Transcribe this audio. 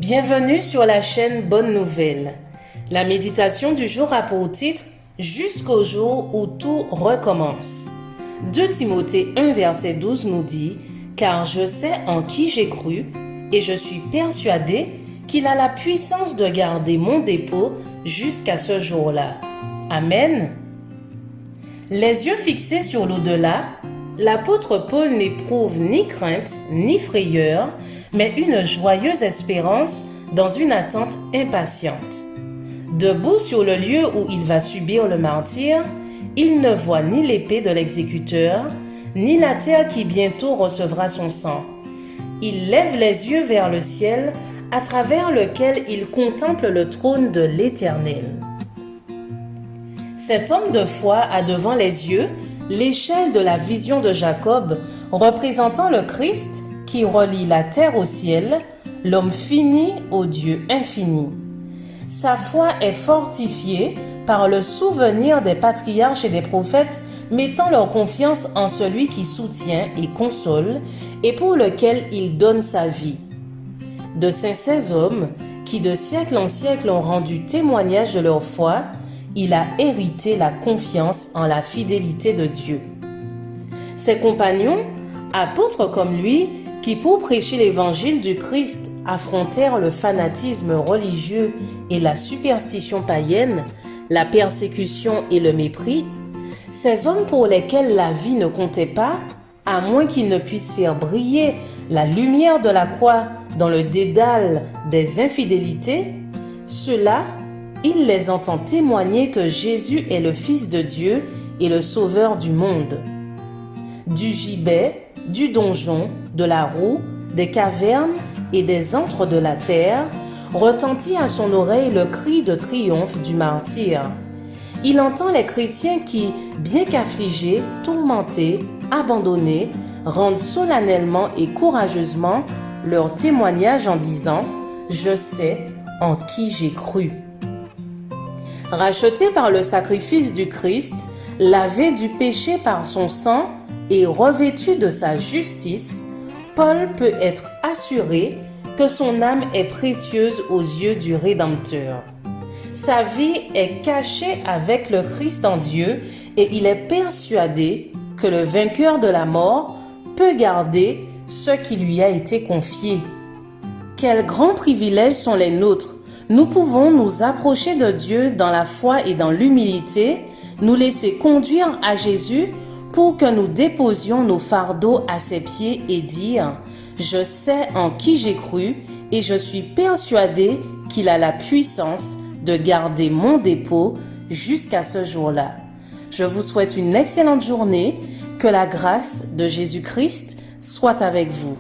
Bienvenue sur la chaîne Bonne Nouvelle. La méditation du jour a pour titre « Jusqu'au jour où tout recommence ». 2 Timothée 1 verset 12 nous dit « Car je sais en qui j'ai cru et je suis persuadé qu'il a la puissance de garder mon dépôt jusqu'à ce jour-là. » Amen. Les yeux fixés sur l'au-delà, l'apôtre Paul n'éprouve ni crainte ni frayeur, mais une joyeuse espérance dans une attente impatiente. Debout sur le lieu où il va subir le martyre, il ne voit ni l'épée de l'exécuteur, ni la terre qui bientôt recevra son sang. Il lève les yeux vers le ciel, à travers lequel il contemple le trône de l'Éternel. Cet homme de foi a devant les yeux l'échelle de la vision de Jacob, représentant le Christ qui relie la terre au ciel, l'homme fini au Dieu infini. Sa foi est fortifiée par le souvenir des patriarches et des prophètes mettant leur confiance en celui qui soutient et console et pour lequel il donne sa vie. De ces hommes qui de siècle en siècle ont rendu témoignage de leur foi, il a hérité la confiance en la fidélité de Dieu. Ses compagnons, apôtres comme lui, qui pour prêcher l'évangile du Christ affrontèrent le fanatisme religieux et la superstition païenne, la persécution et le mépris, ces hommes pour lesquels la vie ne comptait pas, à moins qu'ils ne puissent faire briller la lumière de la croix dans le dédale des infidélités, ceux-là, il les entend témoigner que Jésus est le Fils de Dieu et le Sauveur du monde. Du gibet, du donjon, de la roue, des cavernes et des antres de la terre, retentit à son oreille le cri de triomphe du martyr. Il entend les chrétiens qui, bien qu'affligés, tourmentés, abandonnés, rendent solennellement et courageusement leur témoignage en disant « Je sais en qui j'ai cru ». Racheté par le sacrifice du Christ, lavé du péché par son sang et revêtu de sa justice, Paul peut être assuré que son âme est précieuse aux yeux du Rédempteur. Sa vie est cachée avec le Christ en Dieu et il est persuadé que le vainqueur de la mort peut garder ce qui lui a été confié. Quels grands privilèges sont les nôtres! Nous pouvons nous approcher de Dieu dans la foi et dans l'humilité, nous laisser conduire à Jésus pour que nous déposions nos fardeaux à ses pieds et dire « Je sais en qui j'ai cru et je suis persuadé qu'il a la puissance de garder mon dépôt jusqu'à ce jour-là. » Je vous souhaite une excellente journée, que la grâce de Jésus-Christ soit avec vous.